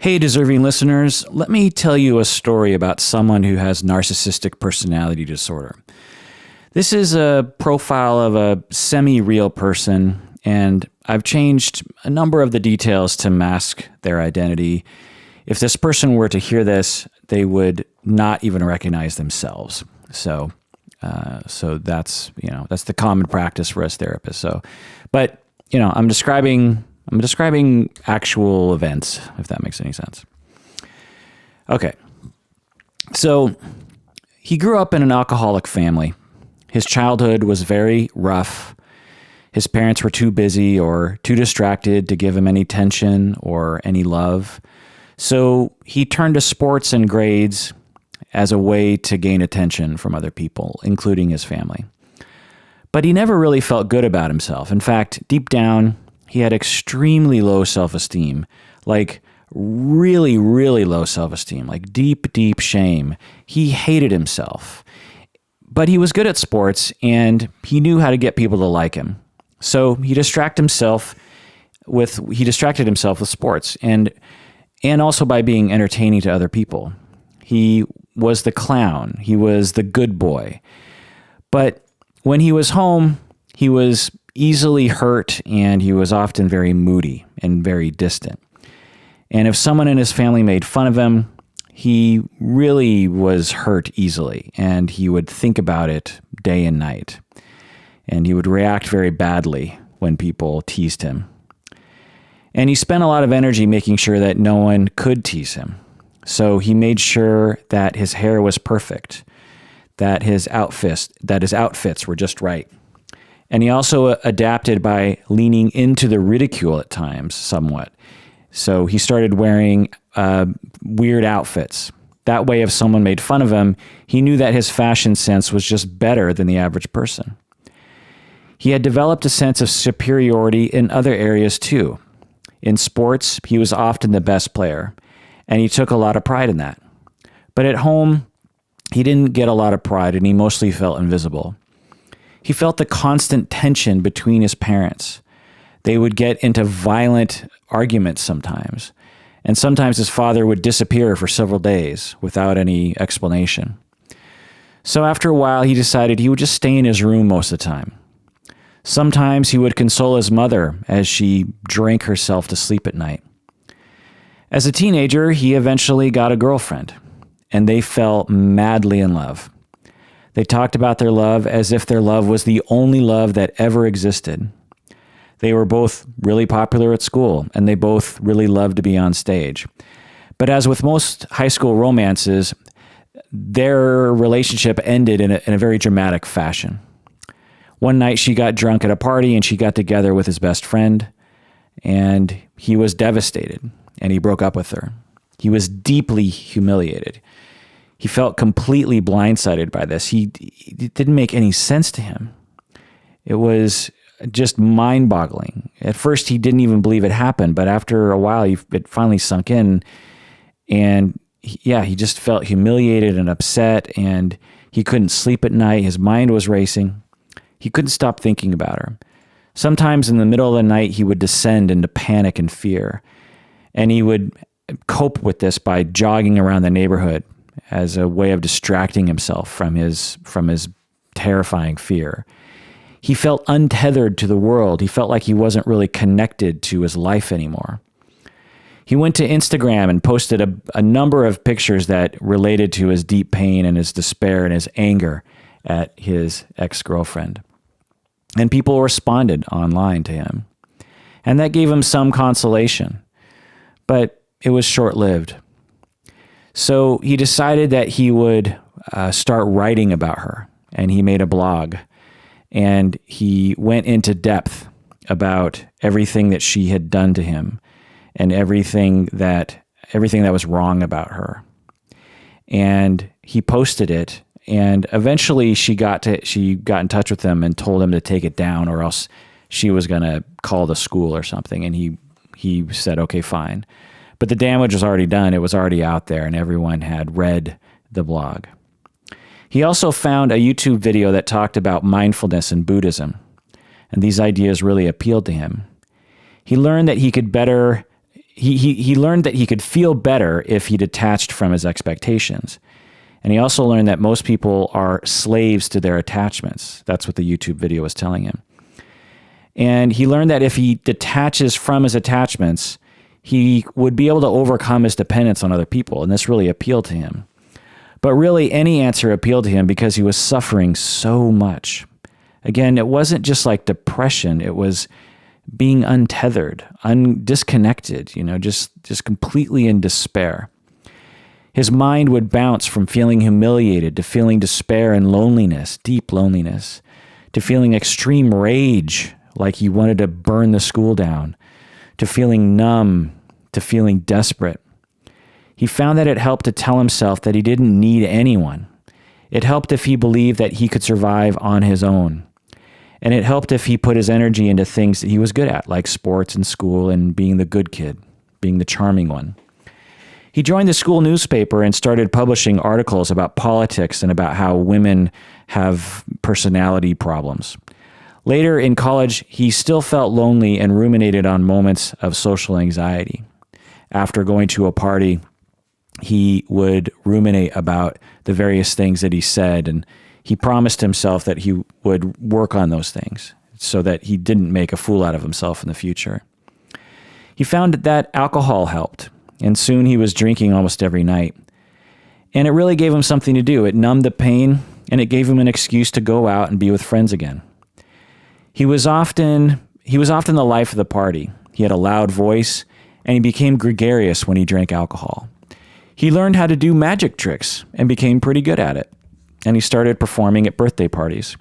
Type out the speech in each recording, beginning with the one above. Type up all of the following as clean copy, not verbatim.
Hey, deserving listeners, let me tell you a story about someone who has narcissistic personality disorder. This is a profile of a semi-real person, and I've changed a number of the details to mask their identity. If this person were to hear this, they would not even recognize themselves. So that's the common practice for us therapists. But I'm describing actual events, if that makes any sense. Okay. So he grew up in an alcoholic family. His childhood was very rough. His parents were too busy or too distracted to give him any attention or any love. So he turned to sports and grades as a way to gain attention from other people, including his family. But he never really felt good about himself. In fact, deep down, he had extremely low self-esteem, like really, really low self-esteem, like deep, deep shame. He hated himself. But he was good at sports, and he knew how to get people to like him. So he distracted himself with sports and also by being entertaining to other people. He was the clown. He was the good boy. But when he was home, he was easily hurt, and he was often very moody and very distant. And if someone in his family made fun of him, he really was hurt easily, and he would think about it day and night. And he would react very badly when people teased him. And he spent a lot of energy making sure that no one could tease him. So he made sure that his hair was perfect, that his outfits were just right. And he also adapted by leaning into the ridicule at times somewhat. So he started wearing weird outfits. That way, if someone made fun of him, he knew that his fashion sense was just better than the average person. He had developed a sense of superiority in other areas too. In sports, he was often the best player, and he took a lot of pride in that. But at home, he didn't get a lot of pride, and he mostly felt invisible. He felt the constant tension between his parents. They would get into violent arguments sometimes, and sometimes his father would disappear for several days without any explanation. So after a while, he decided he would just stay in his room most of the time. Sometimes he would console his mother as she drank herself to sleep at night. As a teenager, he eventually got a girlfriend, and they fell madly in love. They talked about their love as if their love was the only love that ever existed. They were both really popular at school, and they both really loved to be on stage. But as with most high school romances, their relationship ended in a very dramatic fashion. One night she got drunk at a party, and she got together with his best friend, and he was devastated, and he broke up with her. He was deeply humiliated. He felt completely blindsided by this. It didn't make any sense to him. It was just mind-boggling. At first, he didn't even believe it happened, but after a while, it finally sunk in, and he just felt humiliated and upset, and he couldn't sleep at night. His mind was racing. He couldn't stop thinking about her. Sometimes in the middle of the night, he would descend into panic and fear, and he would cope with this by jogging around the neighborhood as a way of distracting himself from his terrifying fear. He felt untethered to the world. He felt like he wasn't really connected to his life anymore. He went to Instagram and posted a number of pictures that related to his deep pain and his despair and his anger at his ex-girlfriend. And people responded online to him. And that gave him some consolation. But it was short-lived. So he decided that he would start writing about her. And he made a blog. And he went into depth about everything that she had done to him and everything that was wrong about her. And he posted it, and eventually she got in touch with him and told him to take it down, or else she was going to call the school or something. And he said, okay, fine. But the damage was already done. It was already out there, and everyone had read the blog. He also found a YouTube video that talked about mindfulness and Buddhism, and these ideas really appealed to him. He learned that he could better he learned that he could feel better if he detached from his expectations. And he also learned that most people are slaves to their attachments. That's what the YouTube video was telling him. And he learned that if he detaches from his attachments, he would be able to overcome his dependence on other people. And this really appealed to him. But really, any answer appealed to him because he was suffering so much. Again, it wasn't just like depression. It was being untethered, disconnected, just completely in despair. His mind would bounce from feeling humiliated to feeling despair and loneliness, deep loneliness, to feeling extreme rage, like he wanted to burn the school down, to feeling numb, to feeling desperate. He found that it helped to tell himself that he didn't need anyone. It helped if he believed that he could survive on his own. And it helped if he put his energy into things that he was good at, like sports and school and being the good kid, being the charming one. He joined the school newspaper and started publishing articles about politics and about how women have personality problems. Later in college, he still felt lonely and ruminated on moments of social anxiety. After going to a party, he would ruminate about the various things that he said, and he promised himself that he would work on those things so that he didn't make a fool out of himself in the future. He found that alcohol helped, and soon he was drinking almost every night. And it really gave him something to do. It numbed the pain, and it gave him an excuse to go out and be with friends again. He was often the life of the party. He had a loud voice, and he became gregarious when he drank alcohol. He learned how to do magic tricks and became pretty good at it. And he started performing at birthday parties.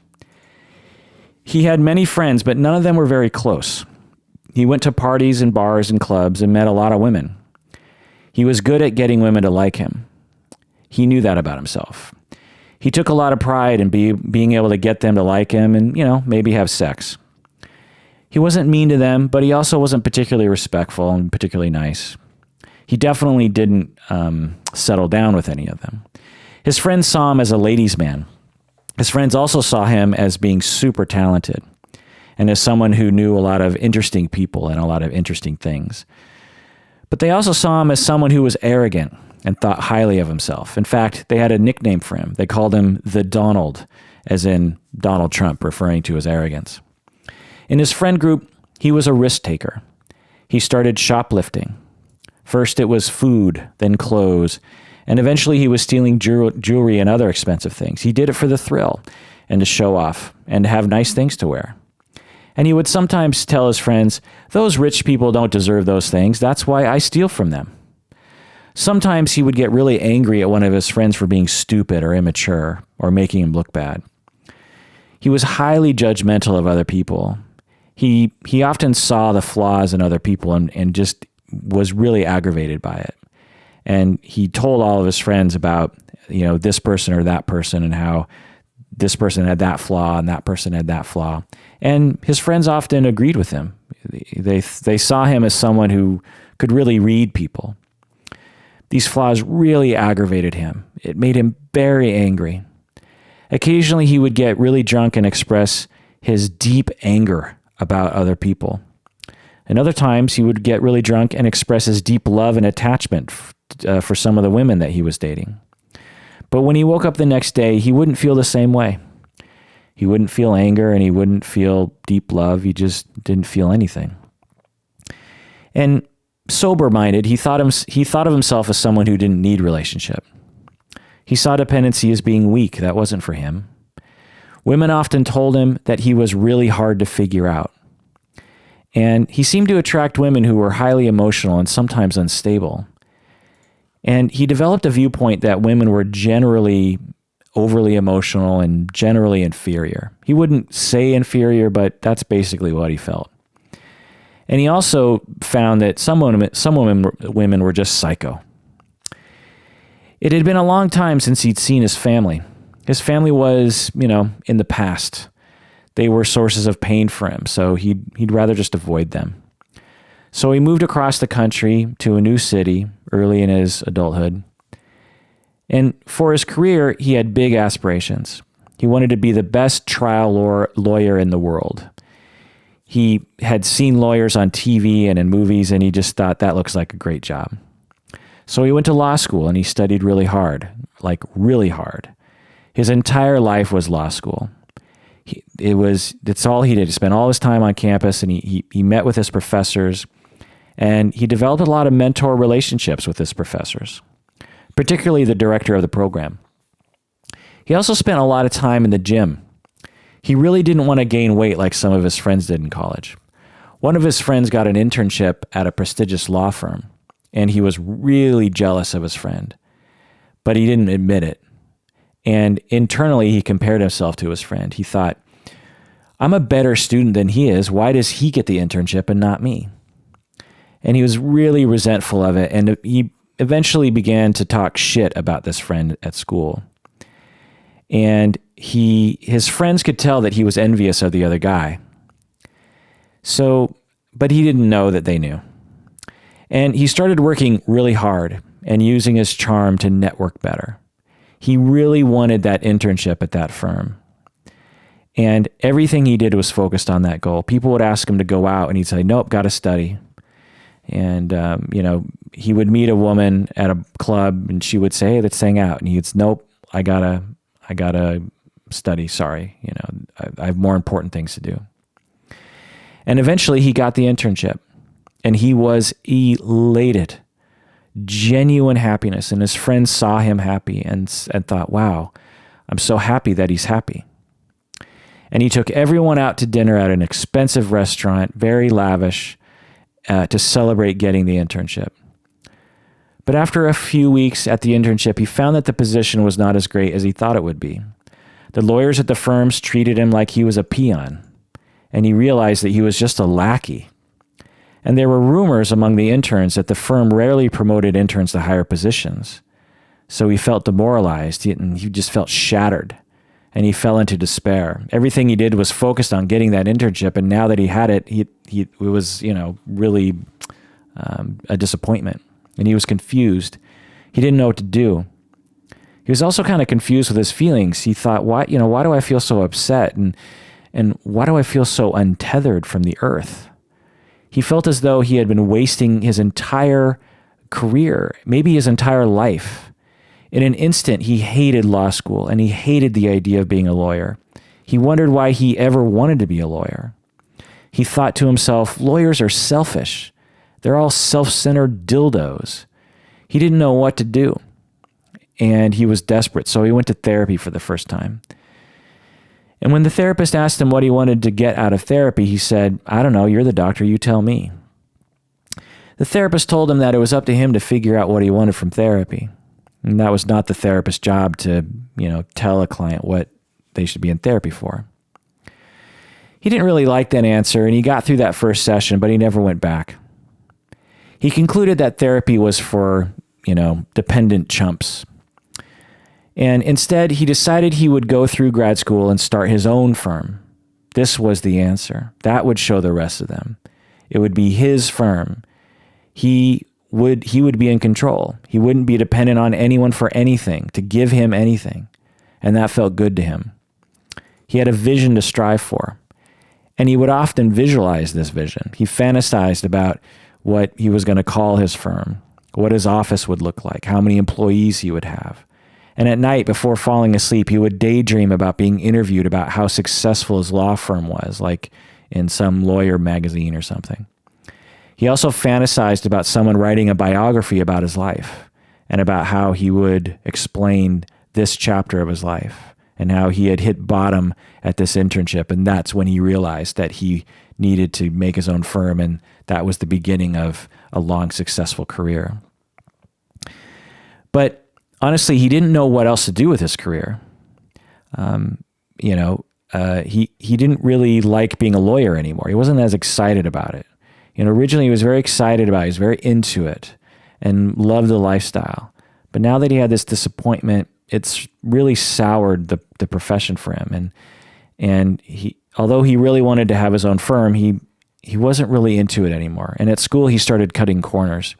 He had many friends, but none of them were very close. He went to parties and bars and clubs and met a lot of women. He was good at getting women to like him. He knew that about himself. He took a lot of pride in being able to get them to like him and, maybe have sex. He wasn't mean to them, but he also wasn't particularly respectful and particularly nice. He definitely didn't settle down with any of them. His friends saw him as a ladies' man. His friends also saw him as being super talented and as someone who knew a lot of interesting people and a lot of interesting things. But they also saw him as someone who was arrogant and thought highly of himself. In fact, they had a nickname for him. They called him the Donald, as in Donald Trump, referring to his arrogance. In his friend group, he was a risk taker. He started shoplifting. First it was food, then clothes, and eventually he was stealing jewelry and other expensive things. He did it for the thrill and to show off and to have nice things to wear. And he would sometimes tell his friends, "Those rich people don't deserve those things. That's why I steal from them." Sometimes he would get really angry at one of his friends for being stupid or immature or making him look bad. He was highly judgmental of other people. He often saw the flaws in other people and just was really aggravated by it. And he told all of his friends about, this person or that person and how this person had that flaw and that person had that flaw. And his friends often agreed with him. They saw him as someone who could really read people. These flaws really aggravated him. It made him very angry. Occasionally, he would get really drunk and express his deep anger about other people. And other times, he would get really drunk and express his deep love and attachment for some of the women that he was dating. But when he woke up the next day, he wouldn't feel the same way. He wouldn't feel anger and he wouldn't feel deep love. He just didn't feel anything. And sober-minded, he thought of himself as someone who didn't need relationship. He saw dependency as being weak. That wasn't for him. Women often told him that he was really hard to figure out. And he seemed to attract women who were highly emotional and sometimes unstable. And he developed a viewpoint that women were generally overly emotional and generally inferior. He wouldn't say inferior, but that's basically what he felt. And he also found that some women were just psycho. It had been a long time since he'd seen his family. His family was, in the past. They were sources of pain for him, so he'd rather just avoid them. So he moved across the country to a new city early in his adulthood. And for his career, he had big aspirations. He wanted to be the best trial lawyer in the world. He had seen lawyers on TV and in movies, and he just thought that looks like a great job. So he went to law school and he studied really hard, like really hard. His entire life was law school. That's all he did. He spent all his time on campus, and he met with his professors, and he developed a lot of mentor relationships with his professors, particularly the director of the program. He also spent a lot of time in the gym. He really didn't want to gain weight like some of his friends did in college. One of his friends got an internship at a prestigious law firm, and he was really jealous of his friend, but he didn't admit it. And internally, he compared himself to his friend. He thought, I'm a better student than he is. Why does he get the internship and not me? And he was really resentful of it. And he eventually began to talk shit about this friend at school. And his friends could tell that he was envious of the other guy. But he didn't know that they knew. And he started working really hard and using his charm to network better. He really wanted that internship at that firm. And everything he did was focused on that goal. People would ask him to go out, and he'd say, nope, got to study. And, he would meet a woman at a club, and she would say, hey, let's hang out. And he'd say, nope, I gotta study. Sorry. I have more important things to do. And eventually he got the internship, and he was elated. Genuine happiness, and his friends saw him happy and thought, wow, I'm so happy that he's happy. And he took everyone out to dinner at an expensive restaurant, very lavish, to celebrate getting the internship. But after a few weeks at the internship, he found that the position was not as great as he thought it would be. The lawyers at the firms treated him like he was a peon, and he realized that he was just a lackey. And there were rumors among the interns that the firm rarely promoted interns to higher positions. So he felt demoralized, and he just felt shattered, and he fell into despair. Everything he did was focused on getting that internship, and now that he had it, it was really a disappointment, and he was confused. He didn't know what to do. He was also kind of confused with his feelings. He thought, why do I feel so upset, and why do I feel so untethered from the earth? He felt as though he had been wasting his entire career, maybe his entire life. In an instant, he hated law school, and he hated the idea of being a lawyer. He wondered why he ever wanted to be a lawyer. He thought to himself, lawyers are selfish. They're all self-centered dildos. He didn't know what to do, and he was desperate, so he went to therapy for the first time. And when the therapist asked him what he wanted to get out of therapy, he said, I don't know, you're the doctor, you tell me. The therapist told him that it was up to him to figure out what he wanted from therapy. And that was not the therapist's job to, tell a client what they should be in therapy for. He didn't really like that answer, and he got through that first session, but he never went back. He concluded that therapy was for, dependent chumps. And instead, he decided he would go through grad school and start his own firm. This was the answer. That would show the rest of them. It would be his firm. He would be in control. He wouldn't be dependent on anyone for anything, to give him anything. And that felt good to him. He had a vision to strive for. And he would often visualize this vision. He fantasized about what he was going to call his firm, what his office would look like, how many employees he would have. And at night, before falling asleep, he would daydream about being interviewed about how successful his law firm was, like in some lawyer magazine or something. He also fantasized about someone writing a biography about his life and about how he would explain this chapter of his life and how he had hit bottom at this internship. And that's when he realized that he needed to make his own firm, and that was the beginning of a long, successful career. But honestly, he didn't know what else to do with his career. He didn't really like being a lawyer anymore. He wasn't as excited about it. Originally he was very excited about it. He was very into it and loved the lifestyle. But now that he had this disappointment, it's really soured the profession for him. And although he really wanted to have his own firm, he wasn't really into it anymore. And at school, he started cutting corners,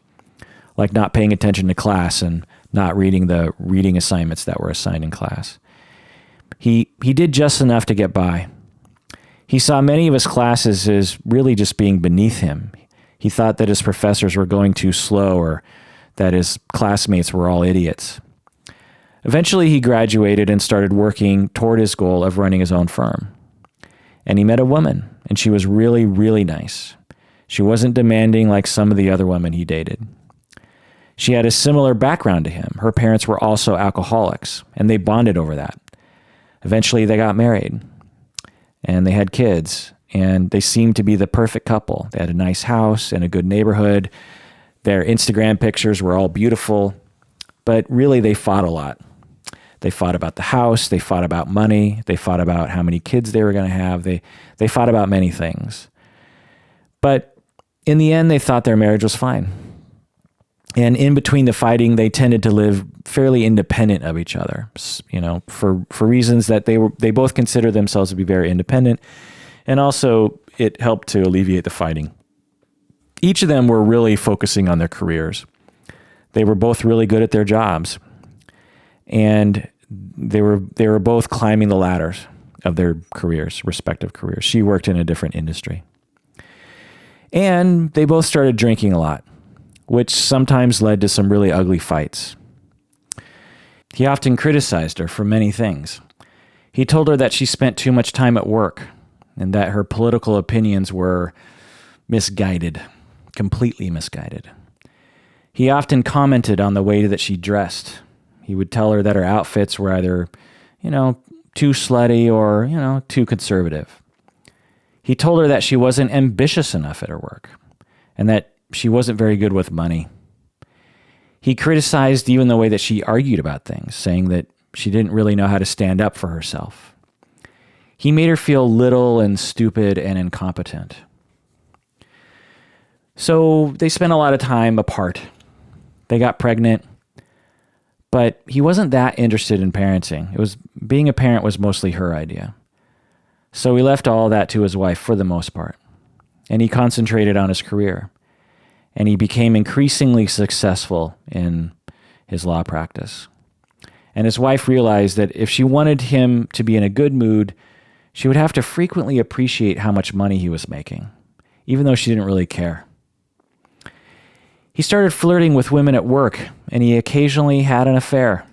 like not paying attention to class and not reading the reading assignments that were assigned in class. He did just enough to get by. He saw many of his classes as really just being beneath him. He thought that his professors were going too slow or that his classmates were all idiots. Eventually, he graduated and started working toward his goal of running his own firm. And he met a woman, and she was really, really nice. She wasn't demanding like some of the other women he dated. She had a similar background to him. Her parents were also alcoholics, and they bonded over that. Eventually, they got married, and they had kids, and they seemed to be the perfect couple. They had a nice house and a good neighborhood. Their Instagram pictures were all beautiful, but really they fought a lot. They fought about the house, they fought about money, they fought about how many kids they were going to have, they fought about many things. But in the end, they thought their marriage was fine. And in between the fighting, they tended to live fairly independent of each other, for reasons that they both consider themselves to be very independent, and also it helped to alleviate the fighting. Each of them were really focusing on their careers. They were both really good at their jobs, and they were both climbing the ladders of their careers, respective careers. She worked in a different industry. And they both started drinking a lot, which sometimes led to some really ugly fights. He often criticized her for many things. He told her that she spent too much time at work and that her political opinions were misguided, completely misguided. He often commented on the way that she dressed. He would tell her that her outfits were either, too slutty or, too conservative. He told her that she wasn't ambitious enough at her work and that she wasn't very good with money. He criticized even the way that she argued about things, saying that she didn't really know how to stand up for herself. He made her feel little and stupid and incompetent. So they spent a lot of time apart. They got pregnant, but he wasn't that interested in parenting. Being a parent was mostly her idea. So he left all that to his wife for the most part, and he concentrated on his career. And he became increasingly successful in his law practice. And his wife realized that if she wanted him to be in a good mood, she would have to frequently appreciate how much money he was making, even though she didn't really care. He started flirting with women at work, and he occasionally had an affair.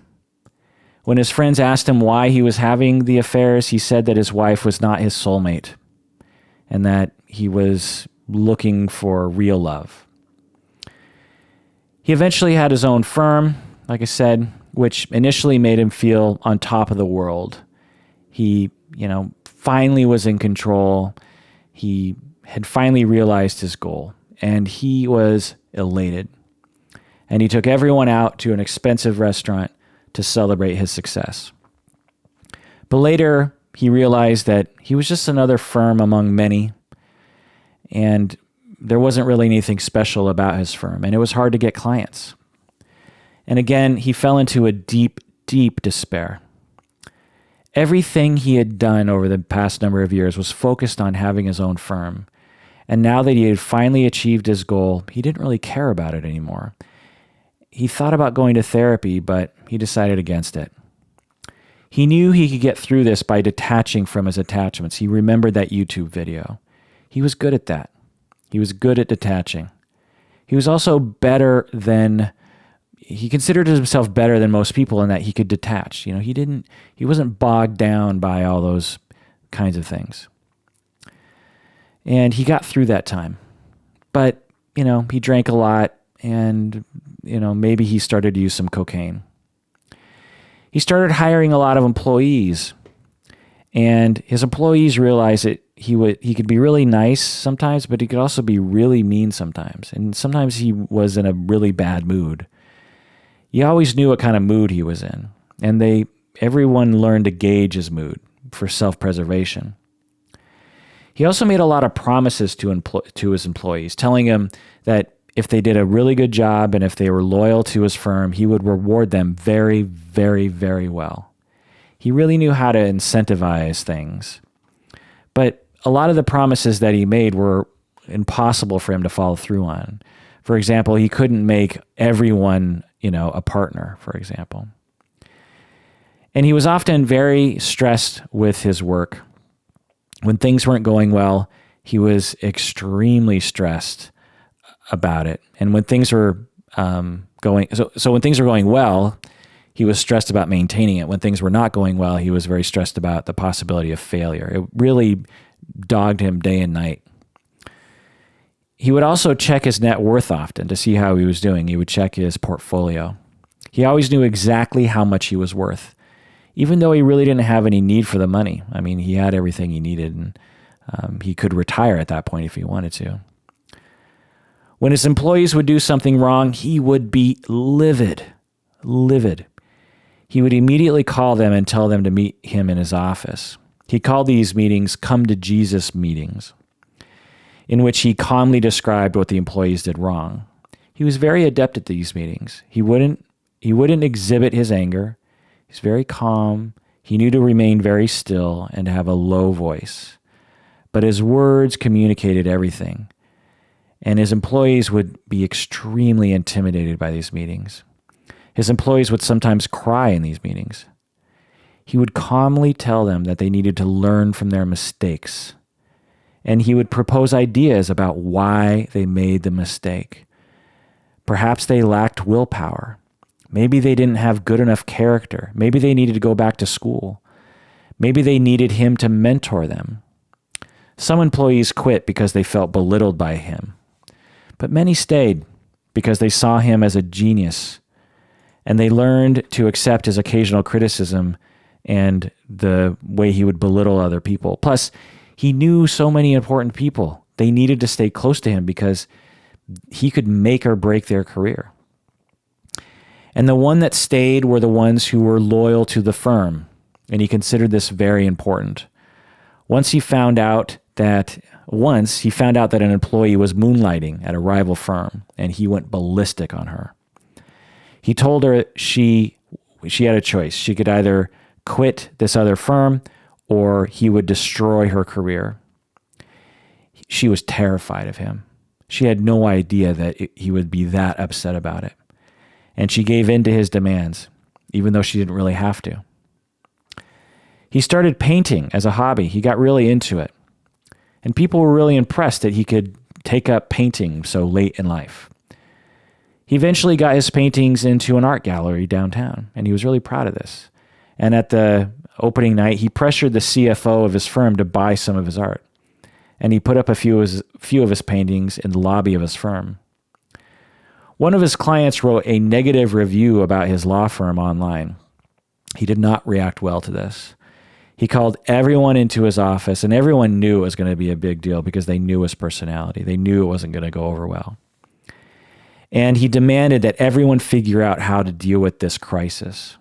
When his friends asked him why he was having the affairs, he said that his wife was not his soulmate, and that he was looking for real love. He eventually had his own firm, like I said, which initially made him feel on top of the world. He, finally was in control. He had finally realized his goal, and he was elated. And he took everyone out to an expensive restaurant to celebrate his success. But later, he realized that he was just another firm among many, and there wasn't really anything special about his firm, and it was hard to get clients. And again, he fell into a deep, deep despair. Everything he had done over the past number of years was focused on having his own firm. And now that he had finally achieved his goal, he didn't really care about it anymore. He thought about going to therapy, but he decided against it. He knew he could get through this by detaching from his attachments. He remembered that YouTube video. He was good at that. He was good at detaching. He was also he considered himself better than most people in that he could detach. He wasn't bogged down by all those kinds of things. And he got through that time. But, he drank a lot and, maybe he started to use some cocaine. He started hiring a lot of employees, and his employees realized that he could be really nice sometimes, but he could also be really mean sometimes. And sometimes he was in a really bad mood. You always knew what kind of mood he was in, and everyone learned to gauge his mood for self-preservation. He also made a lot of promises to his employees, telling them that if they did a really good job and if they were loyal to his firm, he would reward them very, very, very well. He really knew how to incentivize things. But a lot of the promises that he made were impossible for him to follow through on. For example, he couldn't make everyone, a partner, for example. And he was often very stressed with his work. When things weren't going well, he was extremely stressed about it. And when things were when things were going well, he was stressed about maintaining it. When things were not going well, he was very stressed about the possibility of failure. It really dogged him day and night. He would also check his net worth often to see how he was doing. He would check his portfolio. He always knew exactly how much he was worth, even though he really didn't have any need for the money. I mean, he had everything he needed, and he could retire at that point if he wanted to. When his employees would do something wrong, he would be livid. He would immediately call them and tell them to meet him in his office. He called these meetings come to Jesus meetings, in which he calmly described what the employees did wrong. He was very adept at these meetings. He wouldn't exhibit his anger. He's very calm. He knew to remain very still and to have a low voice. But his words communicated everything. And his employees would be extremely intimidated by these meetings. His employees would sometimes cry in these meetings. He would calmly tell them that they needed to learn from their mistakes. And he would propose ideas about why they made the mistake. Perhaps they lacked willpower. Maybe they didn't have good enough character. Maybe they needed to go back to school. Maybe they needed him to mentor them. Some employees quit because they felt belittled by him. But many stayed because they saw him as a genius, and they learned to accept his occasional criticism and the way he would belittle other people. Plus, he knew so many important people. They needed to stay close to him because he could make or break their career. And the one that stayed were the ones who were loyal to the firm, and he considered this very important. Once he found out that an employee was moonlighting at a rival firm, and he went ballistic on her. He told her she had a choice. She could either quit this other firm or he would destroy her career. She was terrified of him. She had no idea that he would be that upset about it. And she gave in to his demands, even though she didn't really have to. He started painting as a hobby. He got really into it. And people were really impressed that he could take up painting so late in life. He eventually got his paintings into an art gallery downtown, and he was really proud of this. And at the opening night, he pressured the CFO of his firm to buy some of his art. And he put up a few of his paintings in the lobby of his firm. One of his clients wrote a negative review about his law firm online. He did not react well to this. He called everyone into his office, and everyone knew it was going to be a big deal because they knew his personality. They knew it wasn't going to go over well. And he demanded that everyone figure out how to deal with this crisis.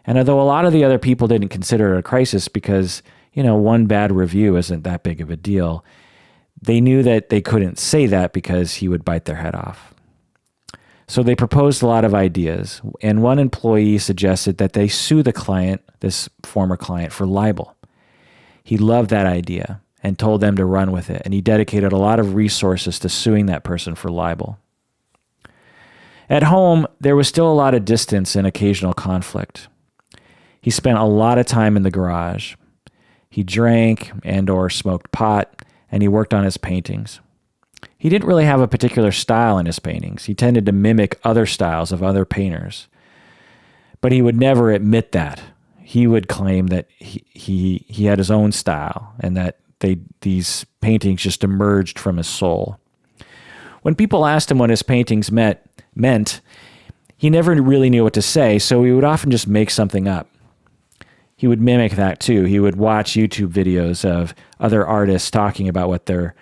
And although a lot of the other people didn't consider it a crisis because, one bad review isn't that big of a deal, they knew that they couldn't say that because he would bite their head off. So they proposed a lot of ideas, and one employee suggested that they sue the client, this former client, for libel. He loved that idea and told them to run with it, and he dedicated a lot of resources to suing that person for libel. At home, there was still a lot of distance and occasional conflict. He spent a lot of time in the garage. He drank and/or smoked pot, and he worked on his paintings. He didn't really have a particular style in his paintings. He tended to mimic other styles of other painters. But he would never admit that. He would claim that he had his own style and that these paintings just emerged from his soul. When people asked him what his paintings meant, he never really knew what to say, so he would often just make something up. He would mimic that too. He would watch YouTube videos of other artists talking about what their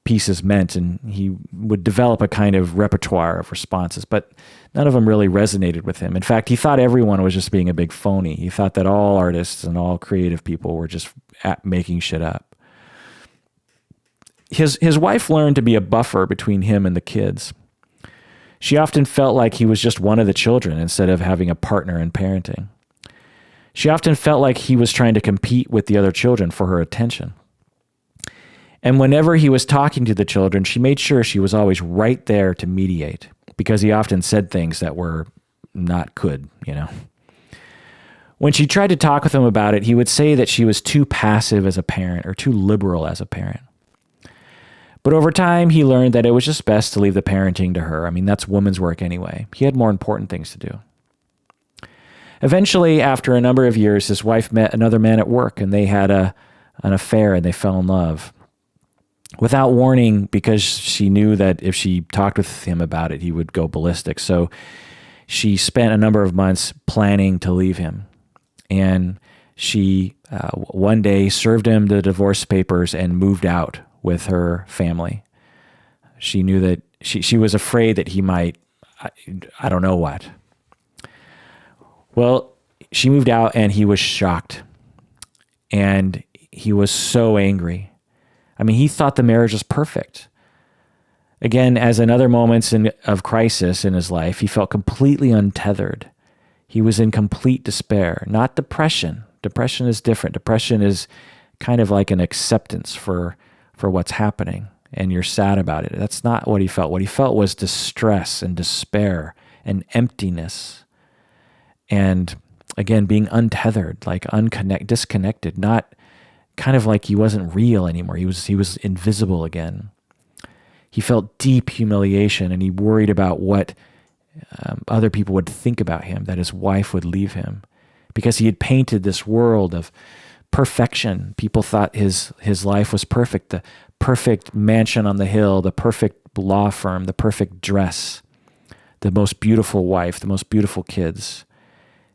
pieces meant, and he would develop a kind of repertoire of responses, but none of them really resonated with him. In fact, he thought everyone was just being a big phony. He thought that all artists and all creative people were just making shit up. His wife learned to be a buffer between him and the kids. She often felt like he was just one of the children instead of having a partner in parenting. She often felt like he was trying to compete with the other children for her attention. And whenever he was talking to the children, she made sure she was always right there to mediate, because he often said things that were not good, When she tried to talk with him about it, he would say that she was too passive as a parent or too liberal as a parent. But over time, he learned that it was just best to leave the parenting to her. I mean, that's woman's work anyway. He had more important things to do. Eventually, after a number of years, his wife met another man at work, and they had an affair, and they fell in love. Without warning, because she knew that if she talked with him about it, he would go ballistic. So she spent a number of months planning to leave him. And she one day served him the divorce papers and moved out with her family. She knew that she was afraid that he might, I don't know what. Well, she moved out and he was shocked. And he was so angry. I mean, he thought the marriage was perfect. Again, as in other moments of crisis in his life, he felt completely untethered. He was in complete despair, not depression. Depression is different. Depression is kind of like an acceptance for what's happening, and you're sad about it. That's not what he felt. What he felt was distress and despair and emptiness. And again, being untethered, like disconnected, not kind of like he wasn't real anymore. He was invisible again. He felt deep humiliation, and he worried about what other people would think about him, that his wife would leave him, because he had painted this world of perfection. People thought his life was perfect, the perfect mansion on the hill, the perfect law firm, the perfect dress, the most beautiful wife, the most beautiful kids.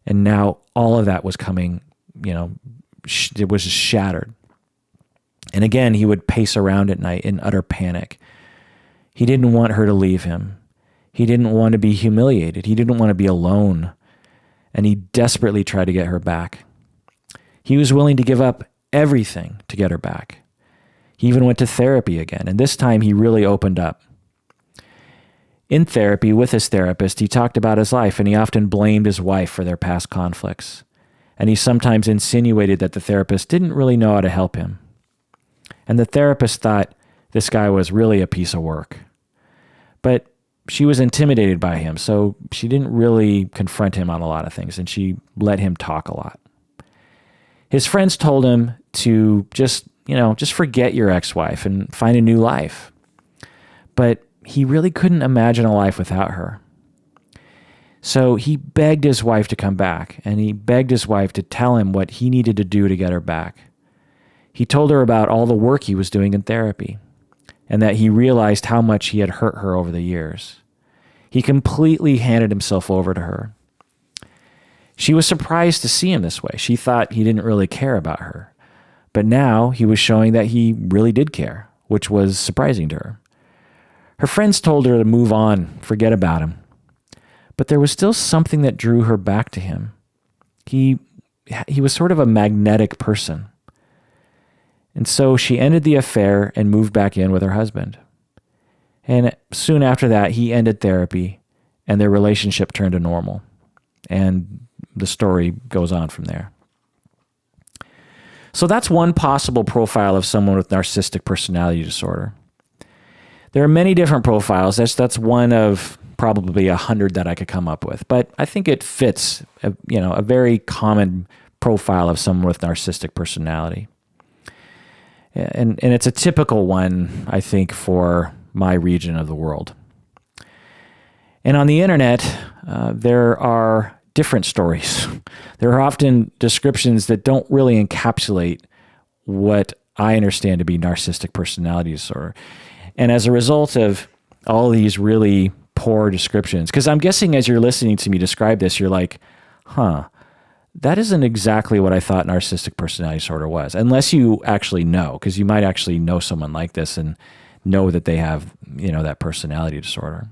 And now all of that was coming, it was just shattered. And again, he would pace around at night in utter panic. He didn't want her to leave him. He didn't want to be humiliated. He didn't want to be alone. And he desperately tried to get her back. He was willing to give up everything to get her back. He even went to therapy again, and this time he really opened up. In therapy with his therapist, he talked about his life, and he often blamed his wife for their past conflicts. And he sometimes insinuated that the therapist didn't really know how to help him. And the therapist thought this guy was really a piece of work. But she was intimidated by him, so she didn't really confront him on a lot of things, and she let him talk a lot. His friends told him to just forget your ex-wife and find a new life. But he really couldn't imagine a life without her. So he begged his wife to come back, and he begged his wife to tell him what he needed to do to get her back. He told her about all the work he was doing in therapy, and that he realized how much he had hurt her over the years. He completely handed himself over to her. She was surprised to see him this way. She thought he didn't really care about her. But now he was showing that he really did care, which was surprising to her. Her friends told her to move on, forget about him. But there was still something that drew her back to him. He was sort of a magnetic person. And so she ended the affair and moved back in with her husband. And soon after that, he ended therapy, and their relationship turned to normal. And the story goes on from there. So that's one possible profile of someone with narcissistic personality disorder. There are many different profiles. That's one of probably 100 that I could come up with. But I think it fits, a very common profile of someone with narcissistic personality. And it's a typical one, I think, for my region of the world. And on the internet, there are different stories. There are often descriptions that don't really encapsulate what I understand to be narcissistic personality disorder. And as a result of all these really poor descriptions, because I'm guessing as you're listening to me describe this, you're like, that isn't exactly what I thought narcissistic personality disorder was, unless you actually know, because you might actually know someone like this and know that they have, that personality disorder.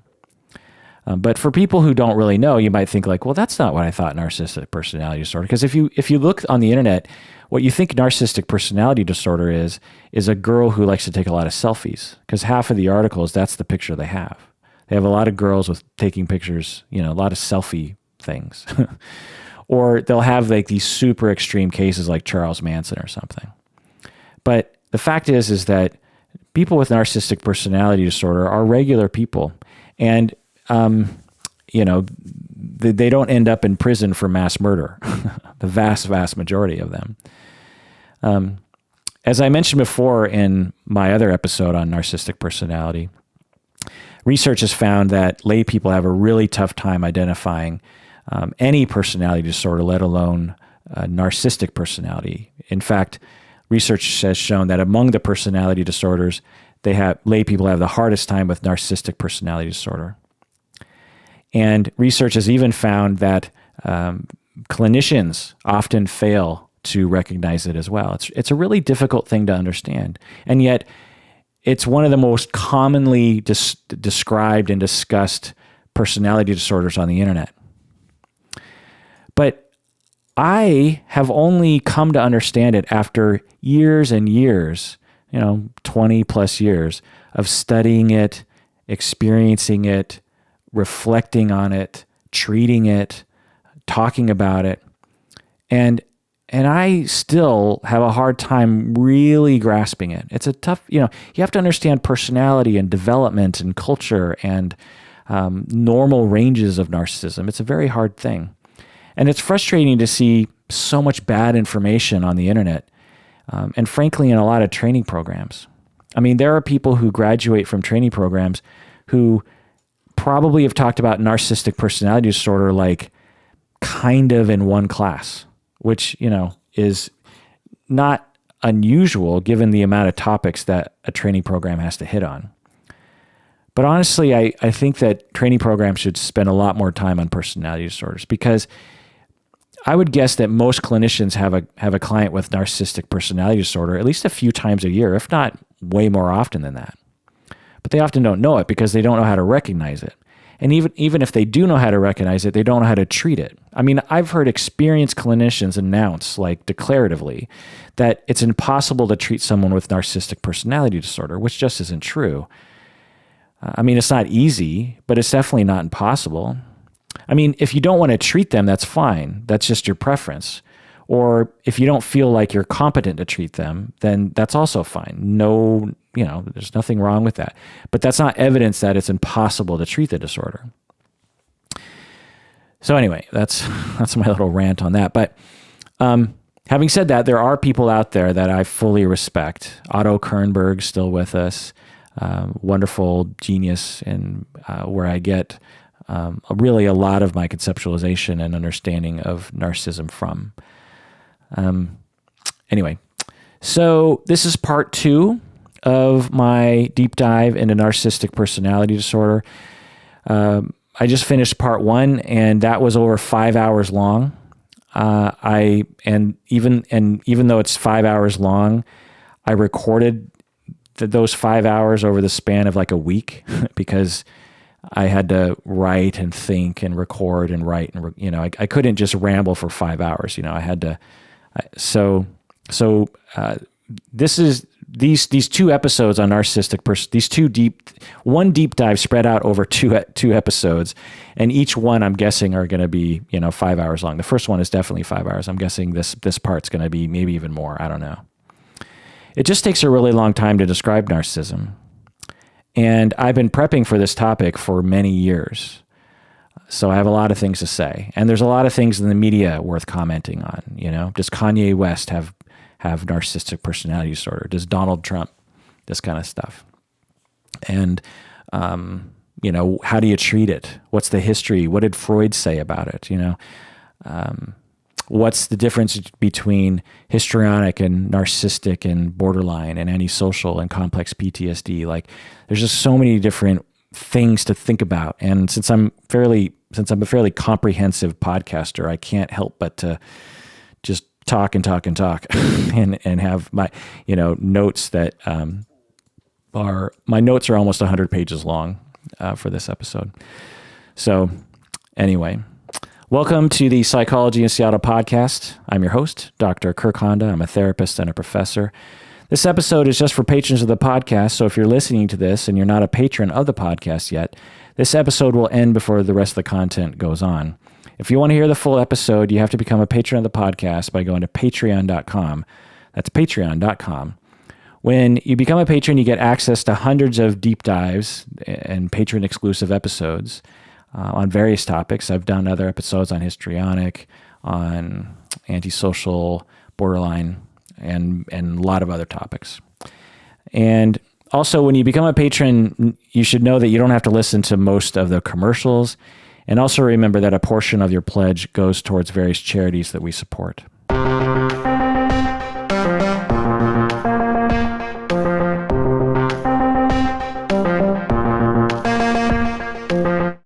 But for people who don't really know, you might think like, well, that's not what I thought narcissistic personality disorder. Because if you look on the internet, what you think narcissistic personality disorder is a girl who likes to take a lot of selfies. Because half of the articles, that's the picture they have. They have a lot of girls with taking pictures, a lot of selfie things. Or they'll have like these super extreme cases like Charles Manson or something. But the fact is that people with narcissistic personality disorder are regular people. And, they don't end up in prison for mass murder, the vast majority of them. As I mentioned before in my other episode on narcissistic personality, research has found that lay people have a really tough time identifying any personality disorder, let alone narcissistic personality. In fact, research has shown that among the personality disorders, lay people have the hardest time with narcissistic personality disorder. And research has even found that clinicians often fail to recognize it as well. It's a really difficult thing to understand. And yet, it's one of the most commonly described and discussed personality disorders on the internet. But I have only come to understand it after years and years, 20 plus years of studying it, experiencing it, reflecting on it, treating it, talking about it. And I still have a hard time really grasping it. It's a tough, you have to understand personality and development and culture and normal ranges of narcissism. It's a very hard thing. And it's frustrating to see so much bad information on the internet, and frankly, in a lot of training programs. I mean, there are people who graduate from training programs who probably have talked about narcissistic personality disorder like kind of in one class, which, is not unusual given the amount of topics that a training program has to hit on. But honestly, I think that training programs should spend a lot more time on personality disorders, because I would guess that most clinicians have a client with narcissistic personality disorder at least a few times a year, if not way more often than that. But they often don't know it because they don't know how to recognize it. And even if they do know how to recognize it, they don't know how to treat it. I mean, I've heard experienced clinicians announce, like declaratively, that it's impossible to treat someone with narcissistic personality disorder, which just isn't true. I mean, it's not easy, but it's definitely not impossible. I mean, if you don't want to treat them, that's fine. That's just your preference. Or if you don't feel like you're competent to treat them, then that's also fine. No, there's nothing wrong with that. But that's not evidence that it's impossible to treat the disorder. So anyway, that's my little rant on that. But having said that, there are people out there that I fully respect. Otto Kernberg's still with us, wonderful genius, and where I get really a lot of my conceptualization and understanding of narcissism from. Anyway, so this is part 2 of my deep dive into narcissistic personality disorder. I just finished part 1, and that was over 5 hours long. Even though it's 5 hours long, I recorded those 5 hours over the span of like a week because I had to write and think and record and write, and I couldn't just ramble for 5 hours. I had to. This is these 2 episodes on narcissistic one deep dive spread out over two episodes, and each one I'm guessing are going to be 5 hours long. The first one is definitely 5 hours. I'm guessing this part's going to be maybe even more. I don't know. It just takes a really long time to describe narcissism, and I've been prepping for this topic for many years. So I have a lot of things to say, and there's a lot of things in the media worth commenting on. Does Kanye West have narcissistic personality disorder? Does Donald Trump? This kind of stuff. And how do you treat it? What's the history? What did Freud say about it? What's the difference between histrionic and narcissistic and borderline and antisocial and complex PTSD? Like, there's just so many different things to think about. And since I'm a fairly comprehensive podcaster, I can't help but to just talk and talk and talk and have my, notes that my notes are almost 100 pages long for this episode. So anyway, welcome to the Psychology in Seattle podcast. I'm your host, Dr. Kirk Honda. I'm a therapist and a professor. This episode is just for patrons of the podcast, so if you're listening to this and you're not a patron of the podcast yet, this episode will end before the rest of the content goes on. If you want to hear the full episode, you have to become a patron of the podcast by going to patreon.com. That's patreon.com. When you become a patron, you get access to hundreds of deep dives and patron-exclusive episodes. on various topics. I've done other episodes on histrionic, on antisocial, borderline, and a lot of other topics. And also, when you become a patron, you should know that you don't have to listen to most of the commercials. And also remember that a portion of your pledge goes towards various charities that we support.